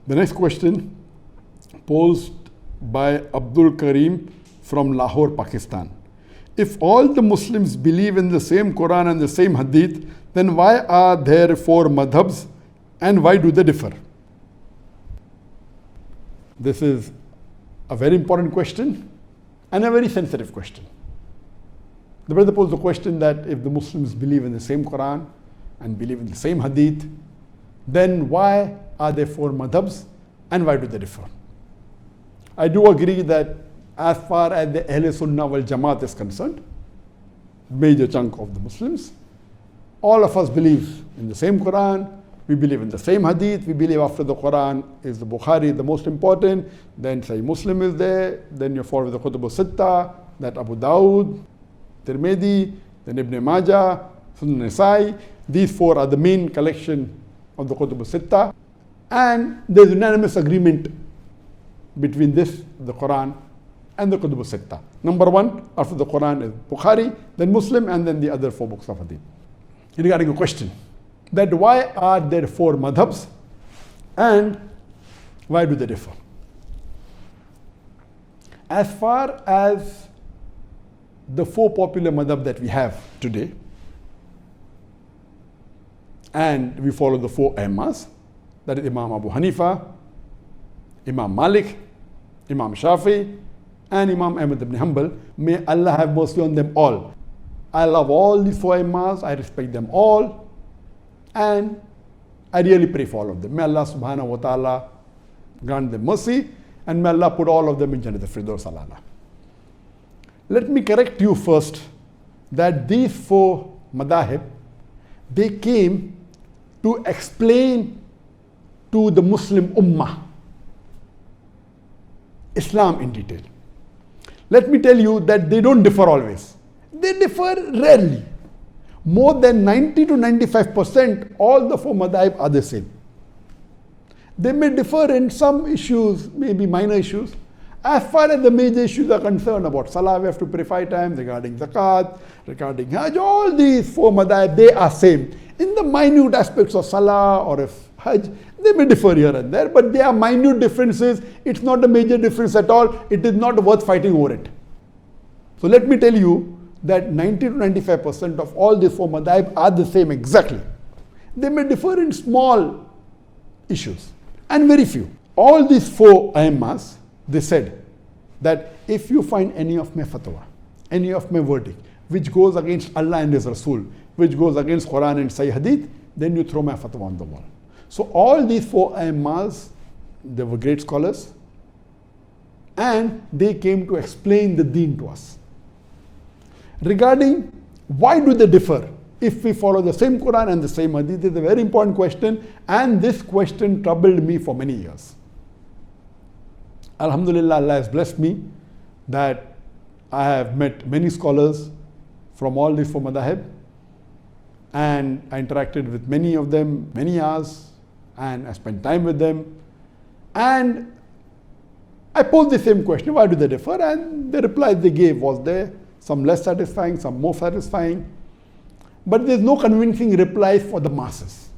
The next question posed by Abdul Karim from Lahore, Pakistan. If all the Muslims believe in the same Quran and the same Hadith, then why are there four madhabs and why do they differ? This is a very important question and a very sensitive question. The brother posed the question that if the Muslims believe in the same Quran and believe in the same Hadith, then why are there four madhabs and why do they differ? I do agree that as far as the Ahl Sunnah wal Jamaat is concerned, major chunk of the Muslims, all of us believe in the same Quran, we believe in the same Hadith, we believe after the Quran is the Bukhari, the most important, then Sahih Muslim is there, then you follow the Kutub al-Sittah, that Abu Dawud, Tirmidhi, then Ibn Majah, Sunan Nasai. These four are the main collection of the Kutub al-Sittah, and there is unanimous agreement between this, the Quran, and the Kutub al-Sittah. Number one, after the Quran is Bukhari, then Muslim, and then the other four books of Hadith. Regarding a question, that why are there four madhabs and why do they differ? As far as the four popular madhab that we have today, and we follow the four Imams, that is Imam Abu Hanifa, Imam Malik, Imam Shafi, and Imam Ahmad ibn Hanbal. May Allah have mercy on them all. I love all these four Imams, I respect them all, and I really pray for all of them. May Allah subhanahu wa ta'ala grant them mercy, and may Allah put all of them in Jannat al-Firdaus al-A'la. Let me correct you first that these four madahib, they came to explain to the Muslim Ummah Islam in detail. Let me tell you that they don't differ always. They differ rarely. More than 90 to 95%, all the four madhab are the same. They may differ in some issues, maybe minor issues. As far as the major issues are concerned, about Salah, we have to pray 5 times, regarding Zakat, regarding Hajj, all these four madhab, they are same. In the minute aspects of Salah or if Hajj, they may differ here and there, but they are minute differences. It's not a major difference at all. It is not worth fighting over it. So let me tell you that 90 to 95% of all these four madhab are the same exactly. They may differ in small issues and very few. All these four Imams, they said that if you find any of my fatwa, any of my verdict, which goes against Allah and His Rasul, which goes against Quran and Sahih Hadith, then you throw my fatwa on the wall. So all these four Imams, they were great scholars, and they came to explain the deen to us. Regarding why do they differ if we follow the same Quran and the same Hadith, this is a very important question, and this question troubled me for many years. Alhamdulillah, Allah has blessed me that I have met many scholars from all these four madhab, and I interacted with many of them many hours, and I spent time with them, and I posed the same question, why do they differ? And the reply they gave was there, some less satisfying, some more satisfying, but there's no convincing replies for the masses.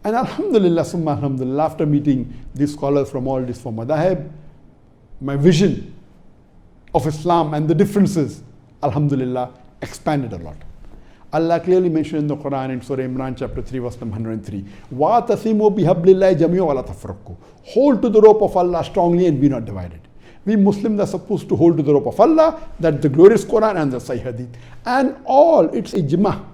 And alhamdulillah, summa alhamdulillah, after meeting these scholars from all these four madhab, my vision of Islam and the differences, alhamdulillah, expanded a lot. Allah clearly mentioned in the Quran in Surah Imran chapter 3 verse number 103, وَاتَصِمُوا بِحَبْلِ اللَّهِ جَمِيعًا وَلَا تَفَرَّقُوا. Hold to the rope of Allah strongly and be not divided. We Muslims are supposed to hold to the rope of Allah, that the glorious Quran and the Sahih Hadith. And all, it's ijma.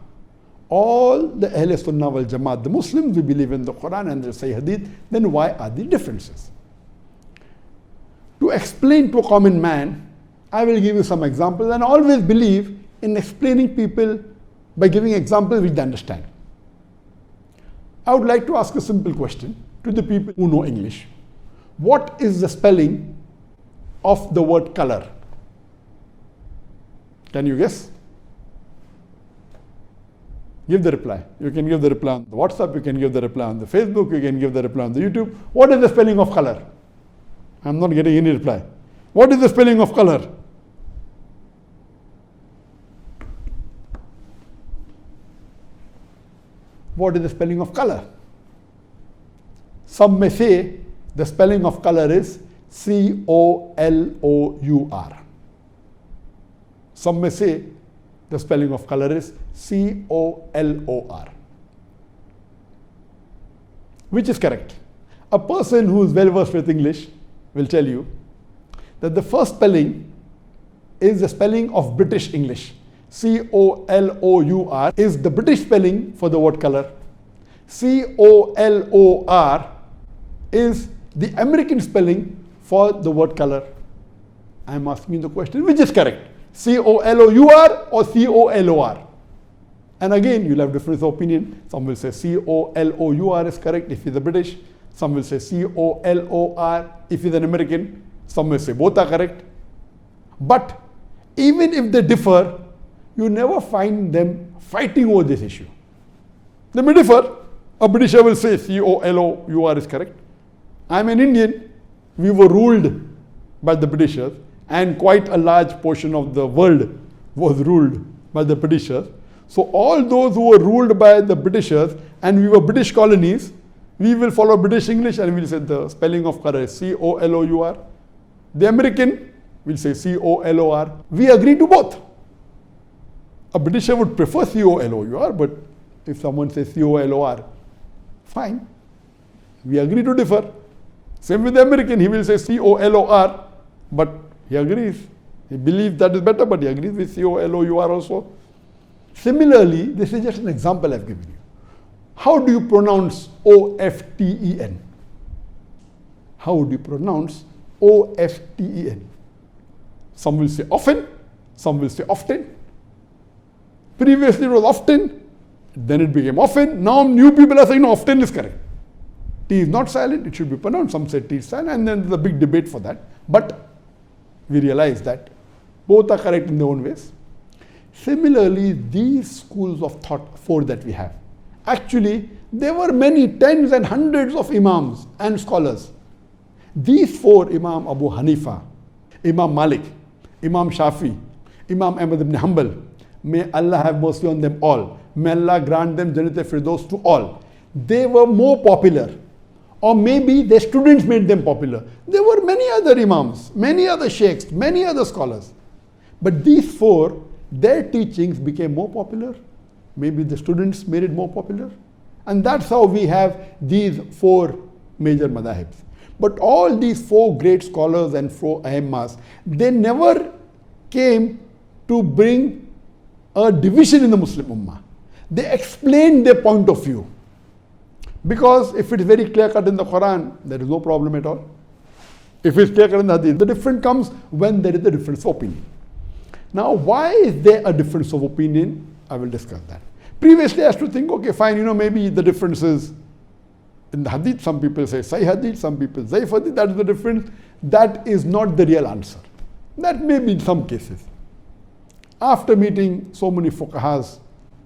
All the Ahl Sunnah wal Jamaat, the Muslims, we believe in the Quran and the Sahih Hadith, then why are the differences? To explain to a common man, I will give you some examples, and always believe in explaining people by giving examples which they understand. I would like to ask a simple question to the people who know English. What is the spelling of the word color? Can you guess? Give the reply. You can give the reply on the WhatsApp, you can give the reply on the Facebook, you can give the reply on the YouTube. What is the spelling of color? I'm not getting any reply. What is the spelling of color? What is the spelling of color? Some may say the spelling of color is C-O-L-O-U-R. Some may say the spelling of color is C-O-L-O-R. Which is correct? A person who is well versed with English will tell you that the first spelling is the spelling of British English. C-O-L-O-U-R is the British spelling for the word color. C-O-L-O-R is the American spelling for the word color. I am asking you the question, which is correct? C-O-L-O-U-R or C-O-L-O-R? And again, you'll have difference of opinion. Some will say C-O-L-O-U-R is correct if he's a British. Some will say C-O-L-O-R if he's an American. Some will say both are correct. But even if they differ, you never find them fighting over this issue. They may differ. A Britisher will say C-O-L-O-U-R is correct. I'm an Indian. We were ruled by the Britishers, and quite a large portion of the world was ruled by the Britishers. So all those who were ruled by the Britishers and we were British colonies, we will follow British English and we'll say the spelling of color is C-O-L-O-U-R. The American will say C-O-L-O-R. We agree to both. A Britisher would prefer C-O-L-O-U-R, but if someone says C-O-L-O-R, fine. We agree to differ. Same with the American, he will say C-O-L-O-R, but he agrees. He believes that is better, but he agrees with C-O-L-O-U-R also. Similarly, this is just an example I've given you. How do you pronounce O-F-T-E-N? How would you pronounce O-F-T-E-N? Some will say often, some will say often. Previously it was often, then it became often. Now new people are saying no, often is correct. T is not silent, it should be pronounced. Some say T is silent, and then there's a big debate for that. But we realize that both are correct in their own ways. Similarly, these schools of thought, four that we have, actually there were many tens and hundreds of imams and scholars. These four, Imam Abu Hanifa, Imam Malik, Imam Shafi, Imam Ahmad ibn Hanbal, may Allah have mercy on them all. May Allah grant them Jannat al-Firdaus to all. They were more popular, or maybe their students made them popular. There were many other imams, many other sheikhs, many other scholars. But these four, their teachings became more popular. Maybe the students made it more popular. And that's how we have these four major madhabs. But all these four great scholars and four aimmas, they never came to bring a division in the Muslim Ummah. They explained their point of view. Because if it is very clear cut in the Quran, there is no problem at all. If it's clear cut in the Hadith, the difference comes when there is a difference of opinion. Now, why is there a difference of opinion? I will discuss that. Previously, I used to think, okay, fine, maybe the difference is in the Hadith. Some people say Sahih Hadith, some people say Zaif Hadith. That is the difference. That is not the real answer. That may be in some cases. After meeting so many fuqahas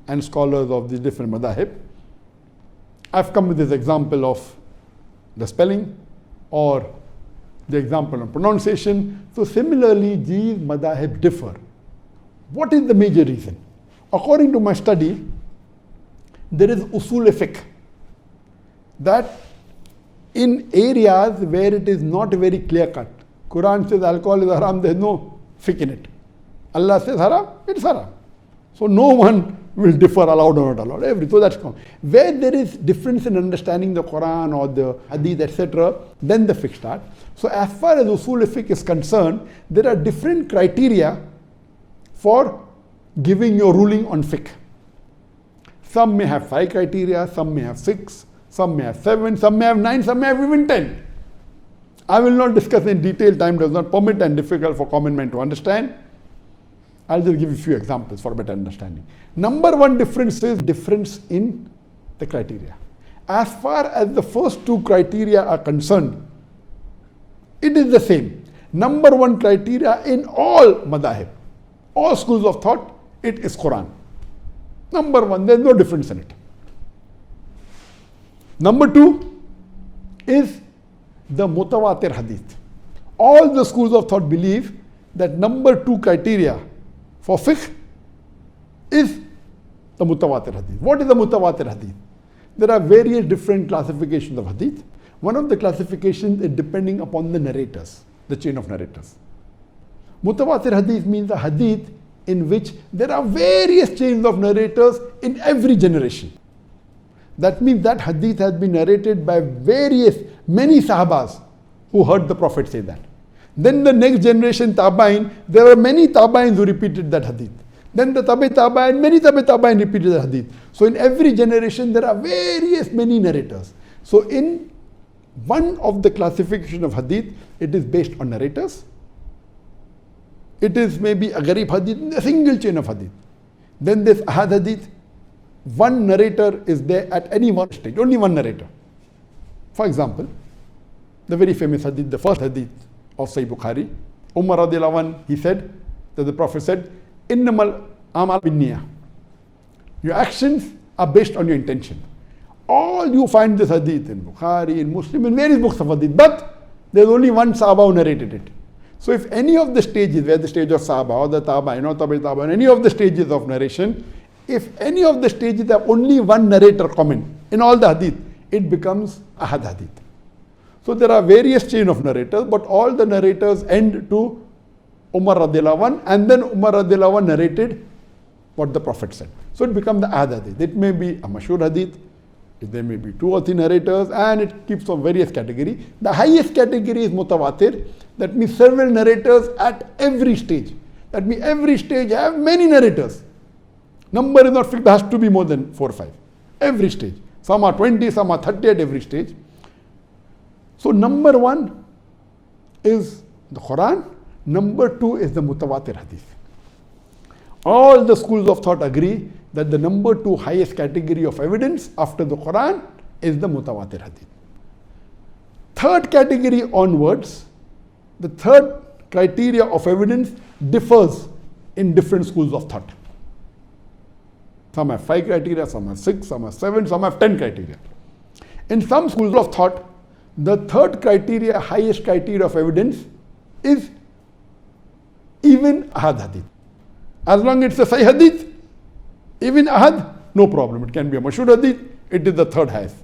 and scholars of these different madhahib, I've come with this example of the spelling or the example of pronunciation. So similarly, these madhahib differ. What is the major reason? According to my study, there is usul fiqh, that in areas where it is not very clear cut, Quran says alcohol is haram, there is no fiqh in it. Allah says haram, it's haram. So no one will differ allowed or not allowed. So that's common. Where there is difference in understanding the Quran or the Hadith, etc., then the fiqh starts. So as far as usul fiqh is concerned, there are different criteria for giving your ruling on fiqh. Some may have 5 criteria, some may have 6, some may have 7, some may have 9, some may have even 10. I will not discuss in detail, time does not permit and difficult for common man to understand. I'll just give you a few examples for better understanding. Number one difference is difference in the criteria. As far as the first 2 criteria are concerned, it is the same. Number one criteria in all madhahib, all schools of thought, it is Quran. Number one, there is no difference in it. Number 2 is the mutawatir hadith. All the schools of thought believe that number 2 criteria for fiqh is the mutawatir hadith. What is the mutawatir hadith? There are various different classifications of hadith. One of the classifications is depending upon the narrators, the chain of narrators. Mutawatir hadith means a hadith in which there are various chains of narrators in every generation. That means that hadith has been narrated by many sahabas who heard the Prophet say that. Then the next generation, Tabain, there were many Tabains who repeated that hadith. Then the Tabain, many Tabain repeated the hadith. So in every generation, there are many narrators. So in one of the classification of hadith, it is based on narrators. It is maybe a Gharib hadith, a single chain of hadith. Then this Ahad hadith, one narrator is there at any one stage, only one narrator. For example, the very famous hadith, the first hadith of Sahih Bukhari, Umar radiallahu anh, he said, that the Prophet said, Innamal amal binniyah. Your actions are based on your intention. All you find this hadith in Bukhari, in Muslim, in various books of hadith, but there's only one Sahaba who narrated it. So if any of the stages, where the stage of Sahaba or the Tabain or Tabain, any of the stages of narration, if any of the stages have only one narrator common in all the hadith, it becomes Ahad hadith. So there are various chain of narrators, but all the narrators end to Umar radiallahu anh, and then Umar radiallahu anh narrated what the Prophet said. So it becomes the Ahad hadith. It may be a mashhur hadith, there may be 2 or 3 narrators, and it keeps on various category. The highest category is mutawatir. That means several narrators at every stage. That means every stage have many narrators. Number is not fixed, has to be more than 4 or 5. Every stage. Some are 20, some are 30 at every stage. So number 1 is the Quran. Number 2 is the mutawatir hadith. All the schools of thought agree that the number 2 highest category of evidence after the Quran is the mutawatir hadith. Third category onwards, the third criteria of evidence differs in different schools of thought. Some have 5 criteria, some have 6, some have 7, some have 10 criteria. In some schools of thought, the third criteria, highest criteria of evidence is even Ahad hadith. As long as it's a Sahih hadith, even Ahad, no problem. It can be a mashhur hadith, it is the third highest.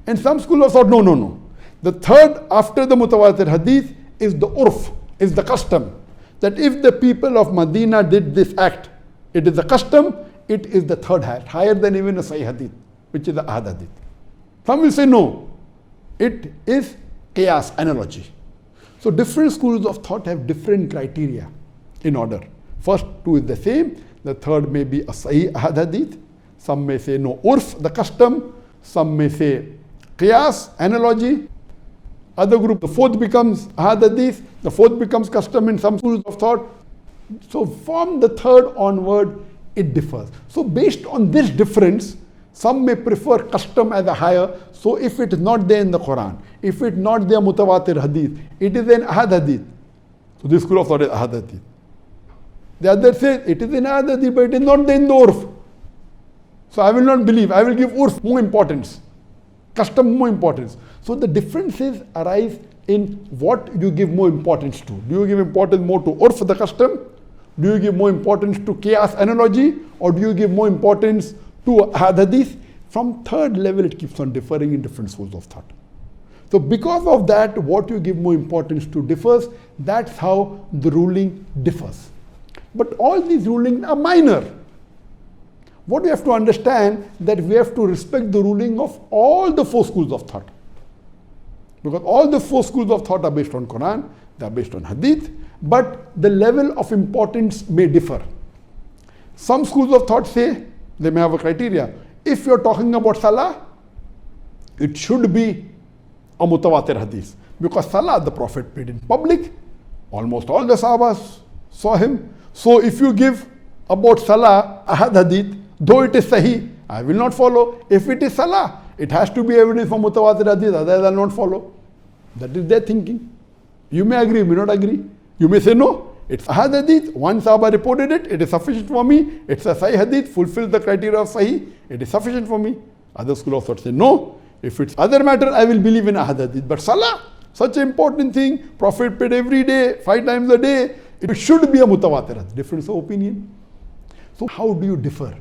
And some school of thought, no. The third after the mutawatir hadith is the urf, is the custom. That if the people of Medina did this act, it is the custom, it is the third highest, higher than even a Sahih hadith, which is the Ahad hadith. Some will say no, it is qiyas, analogy. So different schools of thought have different criteria in order. First 2 is the same, the third may be a Sahih Ahad hadith, some may say no, urf, the custom, some may say qiyas, analogy. Other group, the fourth becomes Ahad hadith, the fourth becomes custom in some schools of thought. So from the third onward, it differs. So based on this difference, some may prefer custom as a higher. So if it is not there in the Quran, if it is not there mutawatir hadith, it is an Ahad hadith. So this school of thought is Ahad hadith. The other says it is in Ahad hadith, but it is not there in the urf. So I will not believe, I will give urf more importance, custom more importance. So the differences arise in what you give more importance to. Do you give importance more to urf, the custom? Do you give more importance to qiyas, analogy? Or do you give more importance to Ahad hadith? From third level, it keeps on differing in different schools of thought. So because of that, what you give more importance to differs. That's how the ruling differs. But all these rulings are minor. What we have to understand, that we have to respect the ruling of all the 4 schools of thought. Because all the 4 schools of thought are based on Quran, they are based on hadith, but the level of importance may differ. Some schools of thought say, they may have a criteria. If you're talking about salah, it should be a mutawatir hadith. Because salah, the Prophet prayed in public, almost all the sahabas saw him. So if you give about salah, Ahad hadith, though it is sahih, I will not follow. If it is salah, it has to be evidence for mutawatir hadith, otherwise I will not follow. That is their thinking. You may agree, you may not agree. You may say no, it's Ahad hadith, one Sahaba reported it, it is sufficient for me. It's a Sahih hadith, fulfills the criteria of Sahih, it is sufficient for me. Other school of thought say no, if it's other matter, I will believe in Ahad hadith. But salah, such an important thing, Prophet prayed every day, 5 times a day, it should be a mutawatir hadith. Difference of opinion. So how do you differ?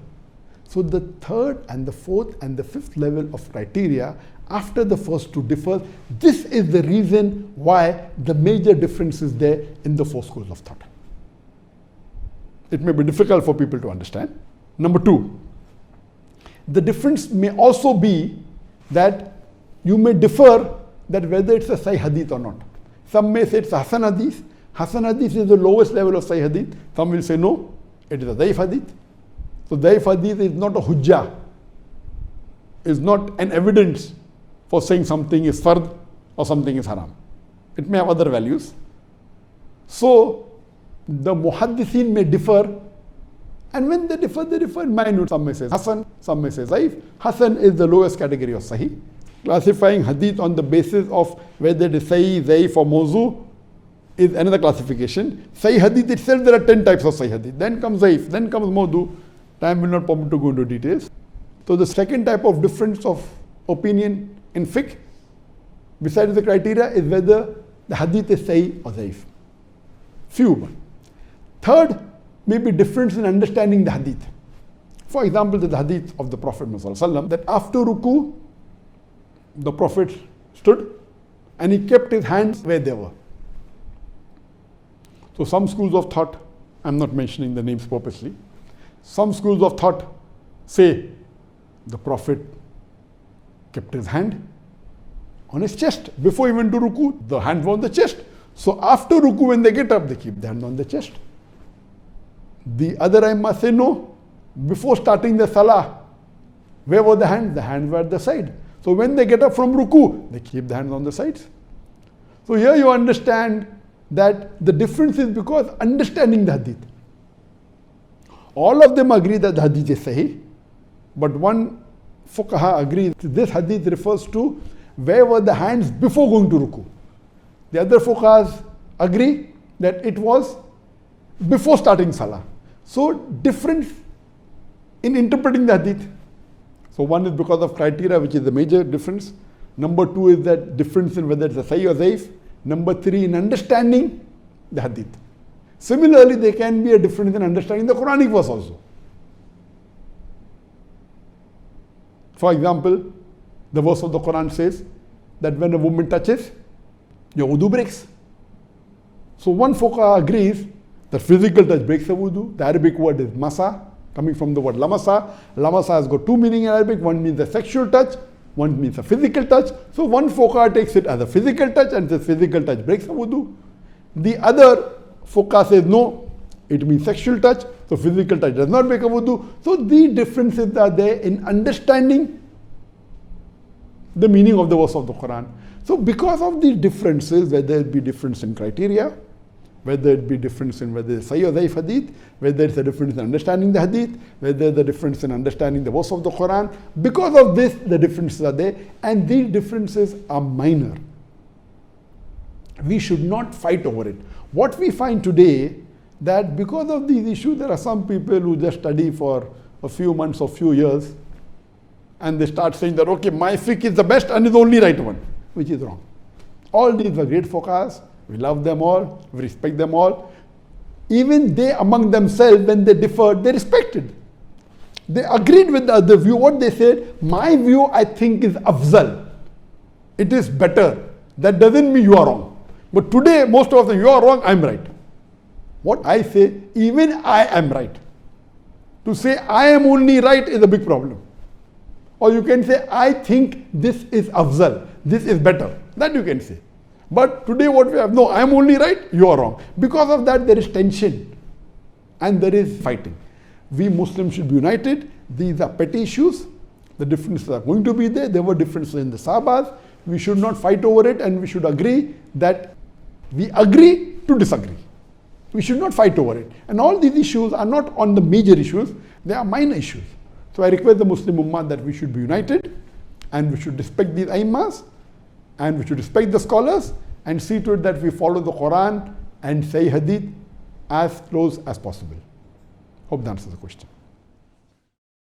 So the third and the fourth and the fifth level of criteria after the first two differ. This is the reason why the major difference is there in the four schools of thought. It may be difficult for people to understand. Number two, the difference may also be that you may differ that whether it's a Sahih Hadith or not. Some may say it's a Hasan Hadith. Hasan Hadith is the lowest level of Sahih Hadith. Some will say no, it is a Daif Hadith. So Daif Hadith is not a Hujjah, is not an evidence for saying something is fard or something is haram. It may have other values. So the Muhaddithin may differ, and when they differ in minute. Some may say Hasan, some may say Zaif. Hasan is the lowest category of Sahih. Classifying Hadith on the basis of whether it is Sahih, Zaif or Mawzu is another classification. Sahih Hadith itself, there are 10 types of Sahih Hadith. Then comes Zaif, then comes Mawzu. Time will not permit to go into details. So the second type of difference of opinion in fiqh, besides the criteria, is whether the hadith is Sahih or Zaif. Few one. Third may be difference in understanding the hadith. For example, the hadith of the Prophet ﷺ, that after ruku, the Prophet stood and he kept his hands where they were. So some schools of thought, I'm not mentioning the names purposely, some schools of thought say the Prophet kept his hand on his chest. Before he went to ruku, the hand was on the chest. So after ruku, when they get up, they keep the hand on the chest. The other Aimma say no. Before starting the salah, where were the hands? The hands were at the side. So when they get up from ruku, they keep the hands on the sides. So here you understand that the difference is because understanding the hadith. All of them agree that the hadith is sahih, but one fuqaha agrees this hadith refers to where were the hands before going to ruku. The other fuqahas agree that it was before starting salah. So difference in interpreting the hadith. So one is because of criteria, which is the major difference. Number two is that difference in whether it's a sahih or zaif. Number three, in understanding the hadith. Similarly, there can be a difference in understanding the Quranic verse also. For example, the verse of the Quran says that when a woman touches, your wudu breaks. So one fuqaha agrees that physical touch breaks the wudu. The Arabic word is masa, coming from the word lamasa. Lamasa has got two meanings in Arabic. One means a sexual touch, one means a physical touch. So one fuqaha takes it as a physical touch and says physical touch breaks the wudu. The other fuqaha says no, it means sexual touch, so physical touch does not break a wudu. So the differences are there in understanding the meaning of the verse of the Quran. So because of these differences, whether it be difference in criteria, whether it be difference in whether it's Sahih or Zaif hadith, whether it's a difference in understanding the hadith, whether the difference in understanding the verse of the Quran, because of this, the differences are there, and these differences are minor. We should not fight over it. What we find today, that because of these issues, there are some people who just study for a few months or few years, and they start saying that, okay, my fiqh is the best and is the only right one, which is wrong. All these were great fuqahas. We love them all, we respect them all. Even they among themselves, when they differed, they respected. They agreed with the other view. What they said, my view I think is afzal. It is better. That doesn't mean you are wrong. But today, most of them, you are wrong, I'm right. What I say, even I am right. To say I am only right is a big problem. Or you can say, I think this is afzal, this is better. That you can say. But today what we have, no, I am only right, you are wrong. Because of that, there is tension and there is fighting. We Muslims should be united. These are petty issues. The differences are going to be there. There were differences in the Sahabas. We should not fight over it, and we should agree that we agree to disagree. We should not fight over it. And all these issues are not on the major issues, they are minor issues. So I request the Muslim Ummah that we should be united, and we should respect these Aimmas, and we should respect the scholars, and see to it that we follow the Quran and Sahih Hadith as close as possible. Hope that answers the question.